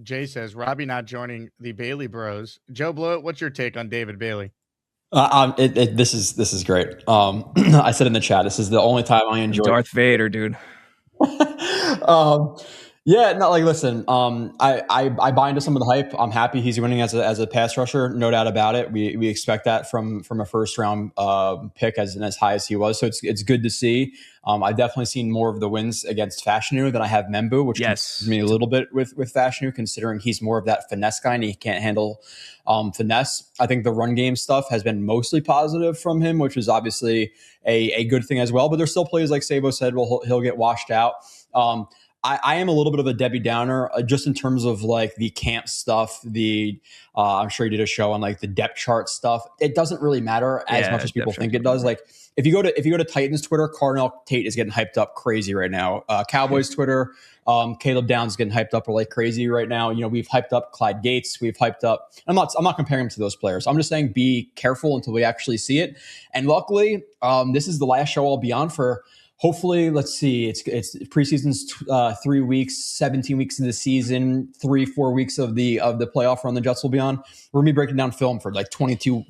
Jay says, Robby not joining the Bailey Bros. Joe Blewett, what's your take on David Bailey? This is great. I said in the chat, this is the only time I enjoy Darth Vader, dude. um, yeah, not like listen. I buy into some of the hype. I'm happy he's winning as a pass rusher, no doubt about it. We expect that from a first round pick as high as he was. So it's good to see. I've definitely seen more of the wins against Fashanu than I have Membu, which concerns me a little bit with Fashanu, considering he's more of that finesse guy and he can't handle finesse. I think the run game stuff has been mostly positive from him, which is obviously a good thing as well. But there's still plays like Sabo said, he'll get washed out. I am a little bit of a Debbie Downer just in terms of like the camp stuff. I'm sure you did a show on like the depth chart stuff. It doesn't really matter as much as people think it does. Like if you go to Titans Twitter, Cardinal Tate is getting hyped up crazy right now. Cowboys Twitter, Caleb Downs is getting hyped up like crazy right now. You know, we've hyped up Clyde Gates. We've hyped up. I'm not comparing him to those players. I'm just saying be careful until we actually see it. And luckily, this is the last show I'll be on for. Hopefully, let's see. It's preseason's 3 weeks, 17 weeks of the season, 3-4 weeks of the playoff run. The Jets will be on. We're gonna be breaking down film for like 22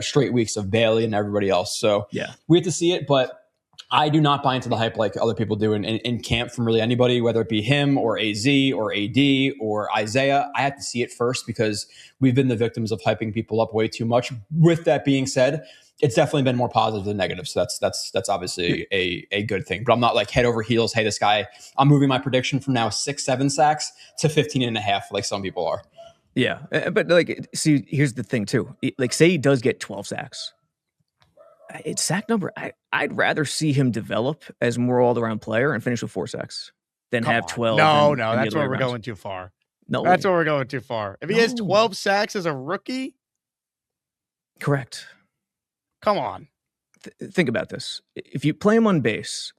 straight weeks of Bailey and everybody else. So yeah, we have to see it, but I do not buy into the hype like other people do in camp from really anybody, whether it be him or AZ or AD or Isaiah. I have to see it first because we've been the victims of hyping people up way too much. With that being said, it's definitely been more positive than negative. So that's obviously a good thing. But I'm not like head over heels. Hey, this guy, I'm moving my prediction from now 6-7 sacks to 15.5, like some people are. Yeah. But like, see, here's the thing too. Like say he does get 12 sacks. It's sack number. I'd rather see him develop as more all-around player and finish with 4 sacks than have 12. No, that's where we're going too far. No, that's where we're going too far. If he has 12 sacks as a rookie, correct. Come on. Think about this. If you play him on base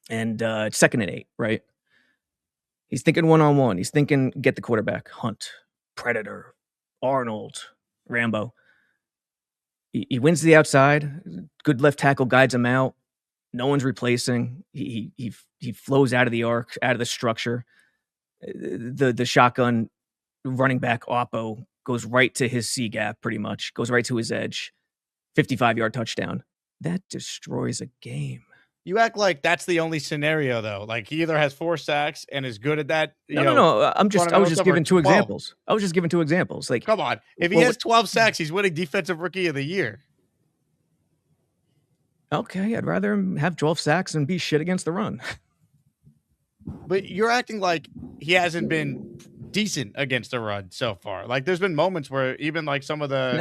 and it's 2nd and 8, right? He's thinking one-on-one. He's thinking get the quarterback. Hunt, Predator, Arnold, Rambo. He wins the outside. Good left tackle guides him out. No one's replacing. He flows out of the arc, out of the structure. The shotgun running back Oppo goes right to his C gap pretty much. Goes right to his edge. 55-yard touchdown. That destroys a game. You act like that's the only scenario, though. Like he either has 4 sacks and is good at that. No. I was just giving 2 examples. I was just giving 2 examples. Like, come on. If he has 12 sacks, he's winning Defensive Rookie of the Year. Okay, I'd rather him have 12 sacks and be shit against the run. But you're acting like he hasn't been decent against the run so far. Like there's been moments where even like some of the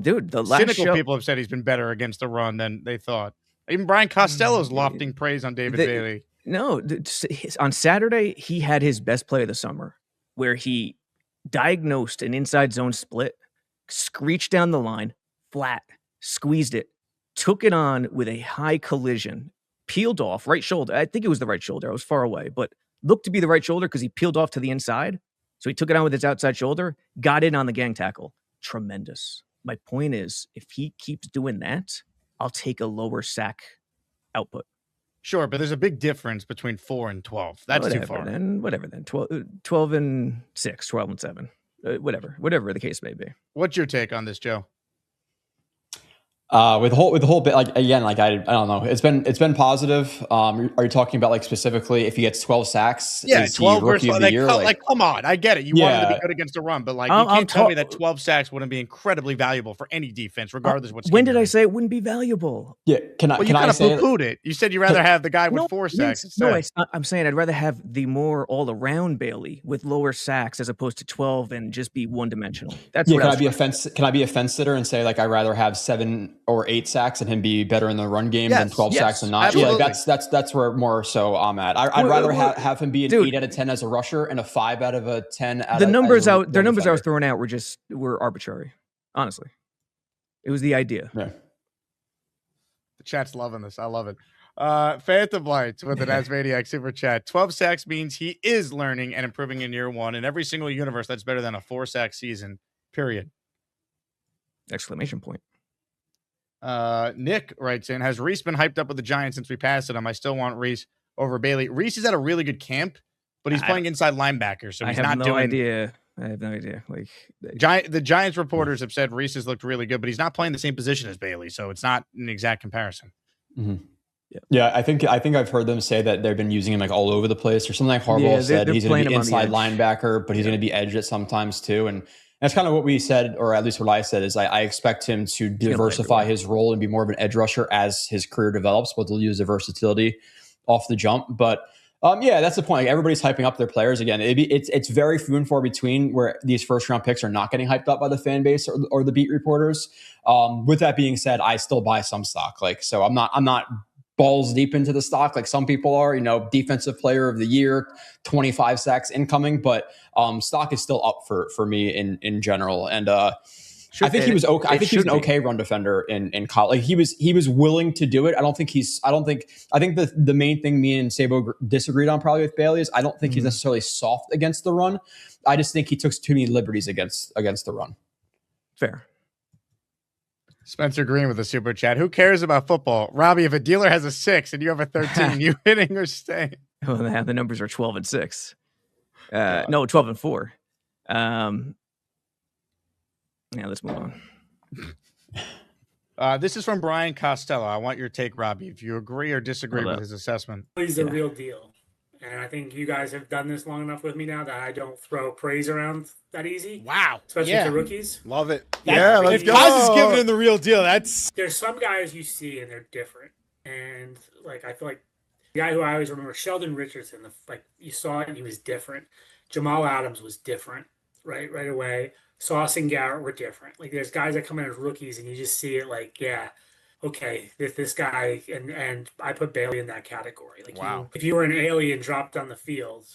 the last cynical people have said he's been better against the run than they thought. Even Brian Costello's lofting praise on David Bailey. No, on Saturday he had his best play of the summer, where he diagnosed an inside zone split, screeched down the line, flat, squeezed it, took it on with a high collision, peeled off right shoulder. I think it was the right shoulder. I was far away, but looked to be the right shoulder because he peeled off to the inside. So he took it on with his outside shoulder, got in on the gang tackle. Tremendous. My point is, if he keeps doing that, I'll take a lower sack output. Sure, but there's a big difference between 4 and 12. That's too far. Whatever then. 12 and 6, 12 and 7. Whatever the case may be. What's your take on this, Joe? With the whole bit, like again, like I don't know, it's been positive. Are you talking about like specifically if he gets 12 sacks? Yeah, 12 versus like come on, I get it. You want him to be good against the run, but like you can't tell me that 12 sacks wouldn't be incredibly valuable for any defense, regardless of what. When did I say it wouldn't be valuable? Yeah, can I say poo-pooed it? You said you'd rather have the guy with 4 sacks. No, I'm saying I'd rather have the more all-around Bailey with lower sacks as opposed to 12 and just be one-dimensional. That's Can I be a fence sitter and say like I'd rather have 7 or 8 sacks and him be better in the run game than 12 sacks and not? Absolutely. Yeah, that's where more so I'm at. I'd rather have him be an 8 out of 10 as a rusher and a 5 out of a 10 out of the numbers I was throwing out were arbitrary. Honestly. It was the idea. Yeah. The chat's loving this. I love it. Phantom Lights with an Asmaniac super chat. 12 sacks means he is learning and improving in year 1. In every single universe, that's better than a 4-sack season, period. Exclamation point. Nick writes in, has Reese been hyped up with the Giants since we passed it him? I still want Reese over Bailey. Reese is at a really good camp. but he's playing inside linebacker, so he's I have not no doing. idea. I have no idea. Like The Giants reporters have said Reese has looked really good, but he's not playing the same position as Bailey, so it's not an exact comparison. Mm-hmm. Yeah, I think I've heard them say that they've been using him like all over the place, or something like Harbaugh said he's going to be inside linebacker, but he's going to be edge at sometimes too. And that's kind of what we said, or at least what I said, is I expect him to diversify his role and be more of an edge rusher as his career develops, but they'll use the versatility off the jump. But yeah, that's the point. Like, everybody's hyping up their players again. It's very few and far between where these first round picks are not getting hyped up by the fan base or the beat reporters. With that being said, I still buy some stock. Like, so I'm not balls deep into the stock like some people are, defensive player of the year, 25 sacks incoming, but stock is still up for me in general. And I think he was okay. I think he was an okay run defender in college. Like, he was willing to do it. I think the main thing me and Sabo disagreed on probably with Bailey is I don't think he's necessarily soft against the run. I just think he took too many liberties against the run. Fair. Spencer Green with a super chat. Who cares about football? Robby, if a dealer has a 6 and you have a 13, you hitting or staying? Well, the numbers are 12 and 6. No, 12 and 4. Yeah, let's move on. This is from Brian Costello. I want your take, Robby, if you agree or disagree with his assessment. He's the real deal. And I think you guys have done this long enough with me now that I don't throw praise around that easy. Wow. Especially to rookies. Love it. Let's go. Kaz is giving him the real deal. There's some guys you see and they're different. And like, I feel like the guy who I always remember, Sheldon Richardson, you saw it and he was different. Jamal Adams was different, right away. Sauce and Garrett were different. Like, there's guys that come in as rookies and you just see it like, yeah, okay, this guy, and I put Bailey in that category. Like, wow. If you were an alien dropped on the field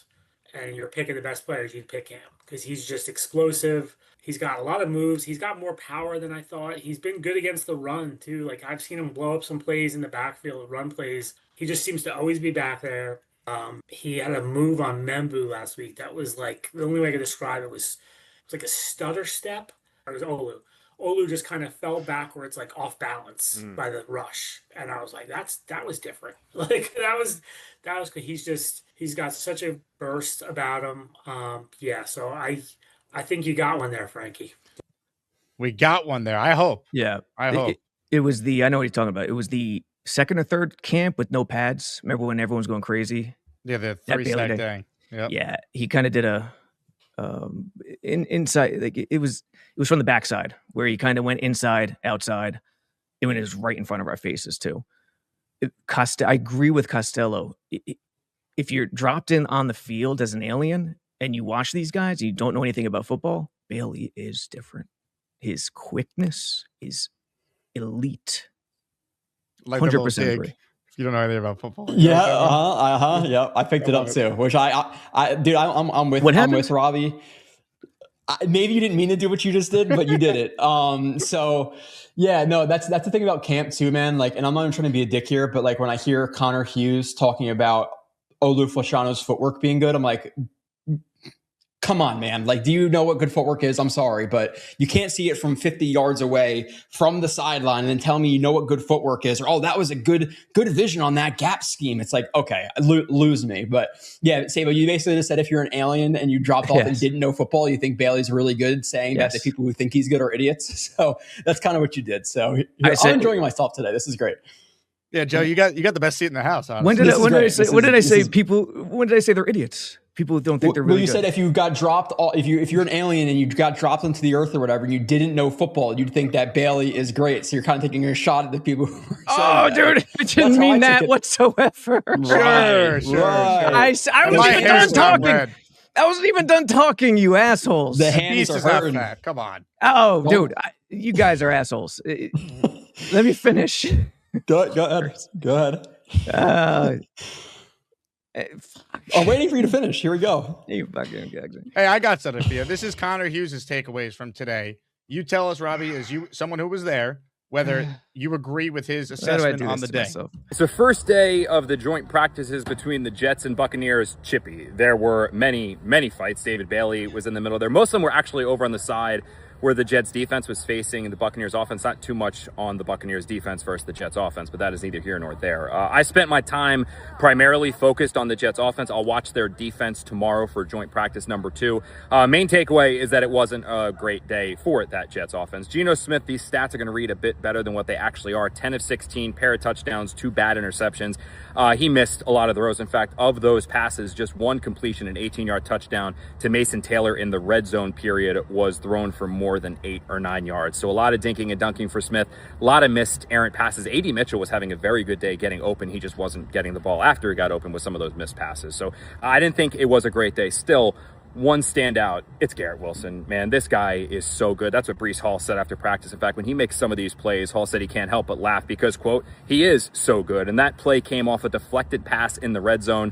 and you're picking the best players, you'd pick him because he's just explosive. He's got a lot of moves. He's got more power than I thought. He's been good against the run too. Like, I've seen him blow up some plays in the backfield, run plays. He just seems to always be back there. He had a move on Membu last week that was like, the only way I could describe it was like a stutter step. Or it was Olu. Olu just kind of fell backwards, like off balance by the rush. And I was like, that was different. Like, that was good. He's got such a burst about him. Yeah. So I think you got one there, Frankie. We got one there. I hope. Yeah. I hope. It was I know what you're talking about. It was the second or third camp with no pads. Remember when everyone's going crazy? Yeah. The 3-sack day. Yep. Yeah. He kind of did a, inside, like it was from the backside where he kind of went inside, outside, and when it was right in front of our faces too. I agree with Costello. If you're dropped in on the field as an alien and you watch these guys, you don't know anything about football, Bailey is different. His quickness is elite. Like 100% agree. You don't know anything about football. Yeah, yeah. I picked it up too. Which dude, I'm with Robby. Maybe you didn't mean to do what you just did, but you did it. So yeah, no, that's the thing about camp too, man. Like, and I'm not even trying to be a dick here, but like when I hear Connor Hughes talking about Olu Fashano's footwork being good, I'm like, come on, man. Like, do you know what good footwork is? I'm sorry, but you can't see it from 50 yards away from the sideline and then tell me you know what good footwork is, or, oh, that was a good vision on that gap scheme. It's like, okay, lose me. But yeah, Sabo, you basically just said if you're an alien and you dropped off and didn't know football, you think Bailey's really good, saying that the people who think he's good are idiots. So that's kind of what you did. So I'm enjoying myself today. This is great. Yeah, Joe, you got the best seat in the house. Honestly. When did I say they're idiots? People don't think they're really good. You said if you got dropped, if you're an alien and you got dropped into the earth or whatever, and you didn't know football, you'd think that Bailey is great. So you're kind of taking a shot at the people who are saying dude, I didn't mean that whatsoever. Sure. I wasn't even done talking. I wasn't even done talking, you assholes. The hands are hurting. Come on. Oh, dude, you guys are assholes. Let me finish. Go ahead. I'm waiting for you to finish. Here we go. You fucking gags. Hey, I got something for you. This is Connor Hughes' takeaways from today. You tell us, Robby, as someone who was there, whether you agree with his assessment on the day. It's the first day of the joint practices between the Jets and Buccaneers. Chippy. There were many, many fights. David Bailey was in the middle there. Most of them were actually over on the side where the Jets defense was facing the Buccaneers offense. Not too much on the Buccaneers defense versus the Jets offense, but that is neither here nor there. I spent my time primarily focused on the Jets offense. I'll watch their defense tomorrow for joint practice number 2. Main takeaway is that it wasn't a great day for that Jets offense. Geno Smith, these stats are going to read a bit better than what they actually are. 10 of 16, pair of touchdowns, 2 bad interceptions. He missed a lot of throws. In fact, of those passes, just one completion, an 18-yard touchdown to Mason Taylor in the red zone period was thrown for more than 8 or 9 yards. So a lot of dinking and dunking for Smith, a lot of missed errant passes. A.D. Mitchell was having a very good day getting open. He just wasn't getting the ball after he got open with some of those missed passes. So I didn't think it was a great day. Still, one standout, it's Garrett Wilson. Man, this guy is so good. That's what Breece Hall said after practice. In fact, when he makes some of these plays, Hall said he can't help but laugh because, quote, he is so good. And that play came off a deflected pass in the red zone.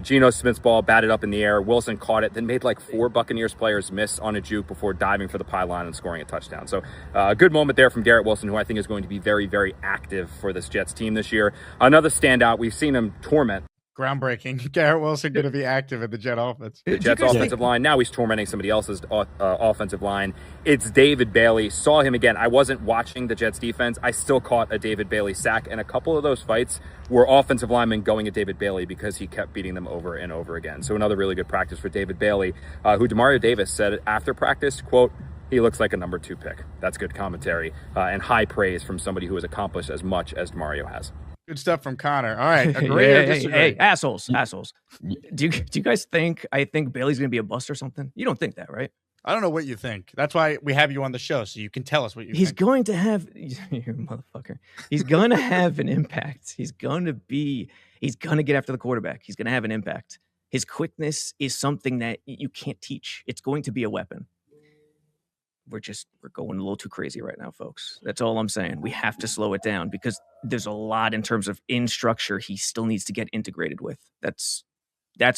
Geno Smith's ball batted up in the air. Wilson caught it, then made like 4 Buccaneers players miss on a juke before diving for the pylon and scoring a touchdown. So a good moment there from Garrett Wilson, who I think is going to be very, very active for this Jets team this year. Another standout, we've seen him torment. Groundbreaking. Garrett Wilson going to be active in the Jet offense. The Jets offensive line. Now he's tormenting somebody else's offensive line. It's David Bailey. Saw him again. I wasn't watching the Jets defense. I still caught a David Bailey sack. And a couple of those fights were offensive linemen going at David Bailey because he kept beating them over and over again. So another really good practice for David Bailey, who Demario Davis said after practice, quote, he looks like a number 2 pick. That's good commentary and high praise from somebody who has accomplished as much as Demario has. Good stuff from Connor. All right. Agree or disagree? Hey, assholes. Do you guys think Bailey's going to be a bust or something? You don't think that, right? I don't know what you think. That's why we have you on the show, so you can tell us what you think. He's going to have, you motherfucker. He's going to have an impact. He's going to get after the quarterback. He's going to have an impact. His quickness is something that you can't teach. It's going to be a weapon. We're going a little too crazy right now, folks. That's all I'm saying. We have to slow it down because there's a lot in terms of in structure he still needs to get integrated with. That's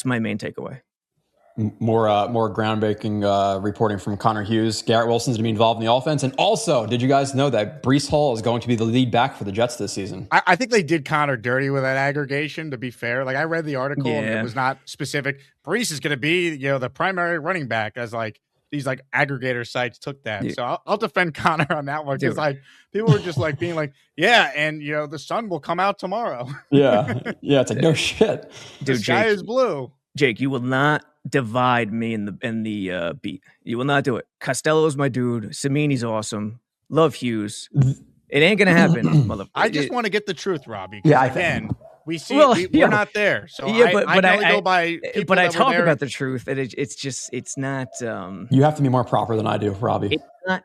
my main takeaway. More groundbreaking reporting from Connor Hughes. Garrett Wilson's going to be involved in the offense. And also, did you guys know that Breece Hall is going to be the lead back for the Jets this season? I think they did Connor dirty with that aggregation, to be fair. Like, I read the article and it was not specific. Breece is going to be, the primary running back, as like these like aggregator sites took that. Yeah. So I'll defend Connor on that one because like people were just like being like, yeah, and the sun will come out tomorrow. Yeah. It's like no shit. The sky is blue. Jake, you will not divide me in the beat. You will not do it. Costello's my dude. Samini's awesome. Love Hughes. It ain't gonna happen, motherfucker. I just want to get the truth, Robby. Yeah, again. We see we're not there. So I go by but I talk about the truth, and it's not you have to be more proper than I do, Robby. It's not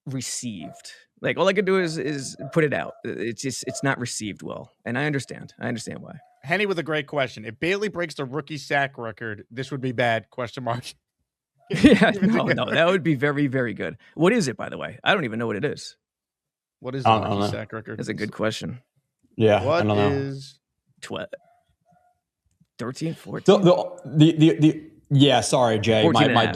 received. Like, all I can do is put it out. It's not received well. And I understand why. Henny with a great question. If Bailey breaks the rookie sack record, this would be bad, ? Yeah, no, that would be very, very good. What is it, by the way? I don't even know what it is. What is the rookie sack record? That's a good question. Yeah, what is 13, 14? Yeah, sorry, Jay. My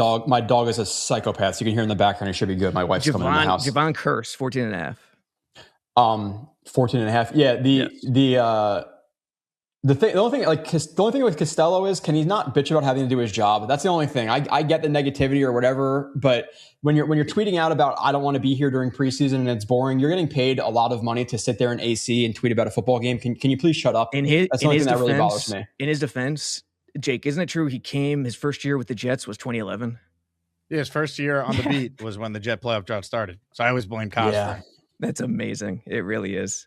dog is a psychopath. So you can hear in the background. It should be good. My wife's coming in the house. Javon Curse, 14 and a half. 14 and a half. Yeah, the only thing with Costello is, can he not bitch about having to do his job? That's the only thing. I get the negativity or whatever, but when you're tweeting out about, I don't want to be here during preseason and it's boring, you're getting paid a lot of money to sit there in AC and tweet about a football game. Can you please shut up? That's the only thing that really bothers me. In his defense, Jake, isn't it true his first year with the Jets was 2011? Yeah, his first year on the beat was when the Jet playoff drought started. So I always blame Costa. Yeah, that's amazing. It really is.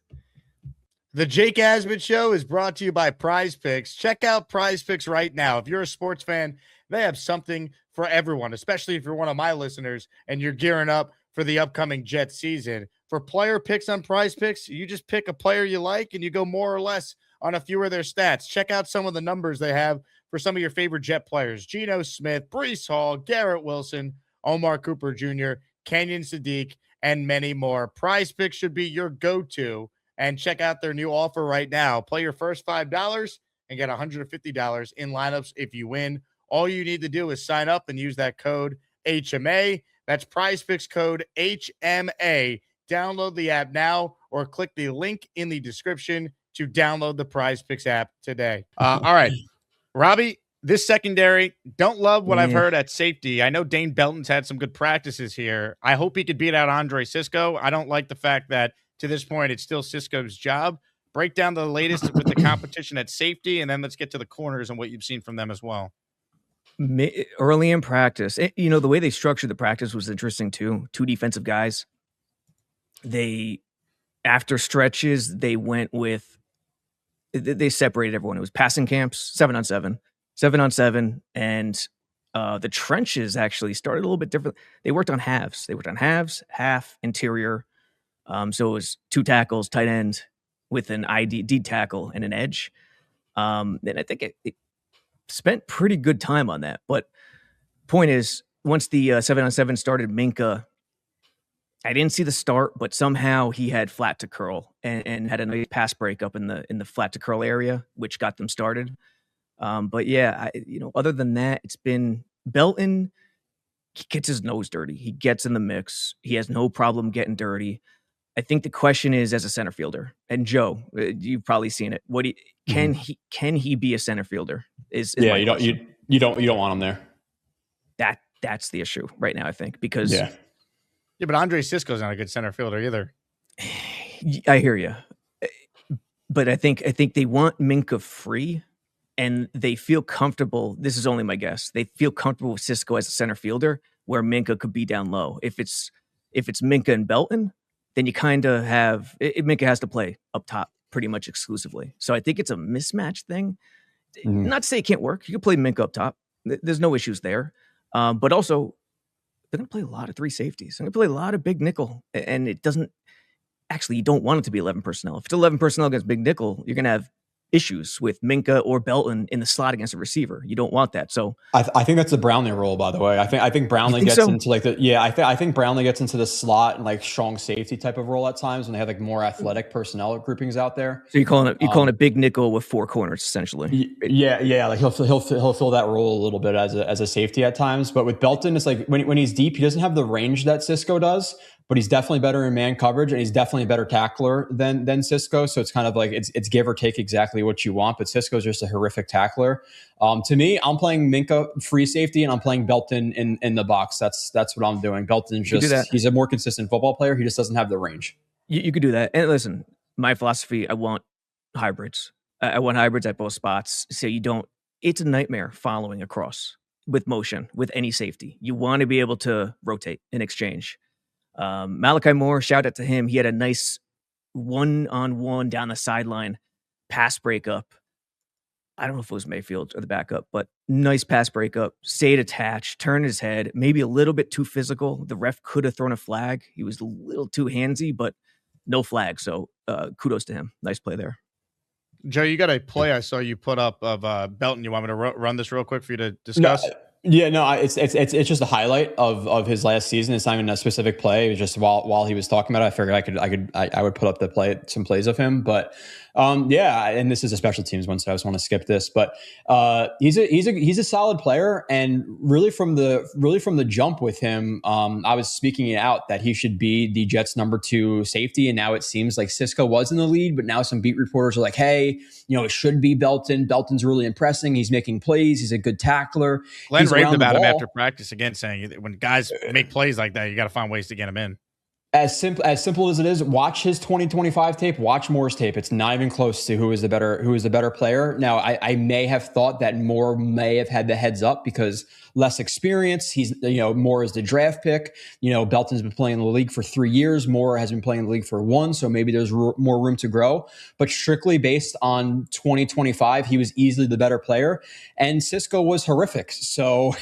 The Jake Asman Show is brought to you by PrizePicks. Check out PrizePicks right now. If you're a sports fan, they have something for everyone, especially if you're one of my listeners and you're gearing up for the upcoming Jets season. For player picks on PrizePicks, you just pick a player you like and you go more or less on a few of their stats. Check out some of the numbers they have for some of your favorite Jet players: Geno Smith, Breece Hall, Garrett Wilson, Omar Cooper Jr., Kenyon Sadiq, and many more. PrizePicks should be your go-to. And check out their new offer right now. Play your first $5 and get $150 in lineups if you win. All you need to do is sign up and use that code HMA. That's PrizePicks code HMA. Download the app now or click the link in the description to download the PrizePicks app today. All right, Robby, This secondary, don't love what I've Yeah. heard at safety. I know Dane Belton's had some good practices here. I hope he could beat out Andre Cisco. I don't like the fact that to this point, it's still Cisco's job. Break down the latest with the competition at safety, and then let's get to the corners and what you've seen from them as well. Early in practice, the way they structured the practice was interesting too. 2 defensive guys. After stretches, they separated everyone. It was passing camps, 7-on-7, 7-on-7, and the trenches actually started a little bit different. They worked on halves. They worked on halves, half, interior. So it was 2 tackles, tight end with an D tackle and an edge. And I think it spent pretty good time on that. But point is, once the 7-on-7 started, Minkah, I didn't see the start, but somehow he had flat to curl and had a nice pass break up in the flat to curl area, which got them started. But yeah, other than that, it's been Belton. He gets his nose dirty. He gets in the mix. He has no problem getting dirty. I think the question is, as a center fielder, and Joe, you've probably seen it. Can he be a center fielder? You don't want him there. That's the issue right now, I think, because yeah, but Andre Cisco's not a good center fielder either. I hear you, but I think they want Minkah free, and they feel comfortable. This is only my guess. They feel comfortable with Cisco as a center fielder, where Minkah could be down low. If it's Minkah and Belton, then you kind of have Minkah has to play up top pretty much exclusively. So I think it's a mismatch thing. Not to say it can't work. You can play Minkah up top. There's no issues there. But also, they're going to play a lot of 3 safeties. They're going to play a lot of big nickel. And it doesn't – actually, you don't want it to be 11 personnel. If it's 11 personnel against big nickel, you're going to have issues with Minkah or Belton in the slot against a receiver. You don't want that. So I think that's the Brownlee rule, by the way. I think Brownlee gets into like I think Brownlee gets into the slot and like strong safety type of role at times when they have like more athletic personnel groupings out there. So you're calling a big nickel with 4 corners essentially. Yeah. Like he'll fill that role a little bit as a safety at times. But with Belton, it's like when he's deep, he doesn't have the range that Cisco does. But he's definitely better in man coverage, and he's definitely a better tackler than Cisco. So it's kind of like it's give or take exactly what you want. But Cisco's just a horrific tackler. To me, I'm playing Minkah free safety, and I'm playing Belton in the box. That's what I'm doing. Belton's he's a more consistent football player. He just doesn't have the range. You could do that. And listen, my philosophy, I want hybrids. I want hybrids at both spots. So it's a nightmare following across with motion with any safety. You want to be able to rotate in exchange. Malachi Moore, shout out to him. He had a nice 1-on-1 down the sideline pass breakup. I don't know if it was Mayfield or the backup, but nice pass breakup. Stayed attached, turned his head, maybe a little bit too physical. The ref could have thrown a flag. He was a little too handsy, but no flag. So kudos to him. Nice play there. Joe, you got a play I saw you put up of Belton. You want me to run this real quick for you to discuss? It's just a highlight of his last season. It's not even a specific play. It was just while he was talking about it, I figured I would put up some plays of him. But and this is a special teams one, so I just want to skip this. But he's a solid player, and really from the jump with him, I was speaking it out that he should be the Jets' number 2 safety, and now it seems like Cisco was in the lead, but now some beat reporters are like, hey, it should be Belton. Belton's really impressing. He's making plays. He's a good tackler. Glenn raved about him after practice again, saying when guys make plays like that, you got to find ways to get him in. As simple as it is, watch his 2025 tape, watch Moore's tape. It's not even close to who is the better player. Now, I may have thought that Moore may have had the heads up because less experience. He's, Moore is the draft pick. Belton's been playing in the league for 3 years. Moore has been playing in the league for 1, so maybe there's more room to grow. But strictly based on 2025, he was easily the better player, and Cisco was horrific. So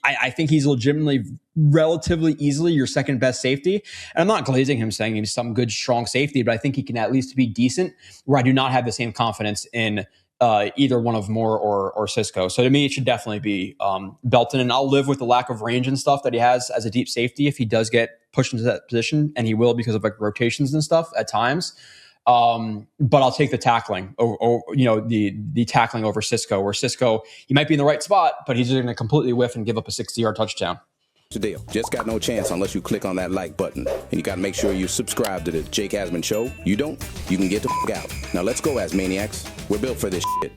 I think he's legitimately relatively easily your second best safety. And I'm not glazing him saying he's some good, strong safety, but I think he can at least be decent, where I do not have the same confidence in either one of Moore or Cisco. So to me, it should definitely be Belton, and I'll live with the lack of range and stuff that he has as a deep safety if he does get pushed into that position, and he will because of like rotations and stuff at times. But I'll take the tackling or the tackling over Cisco, where Cisco, he might be in the right spot, but he's just going to completely whiff and give up a 60-yard touchdown. The deal. Just got no chance unless you click on that like button. And you got to make sure you subscribe to the Jake Asman Show. You don't, you can get the f*** out. Now let's go, Asmaniacs. We're built for this shit.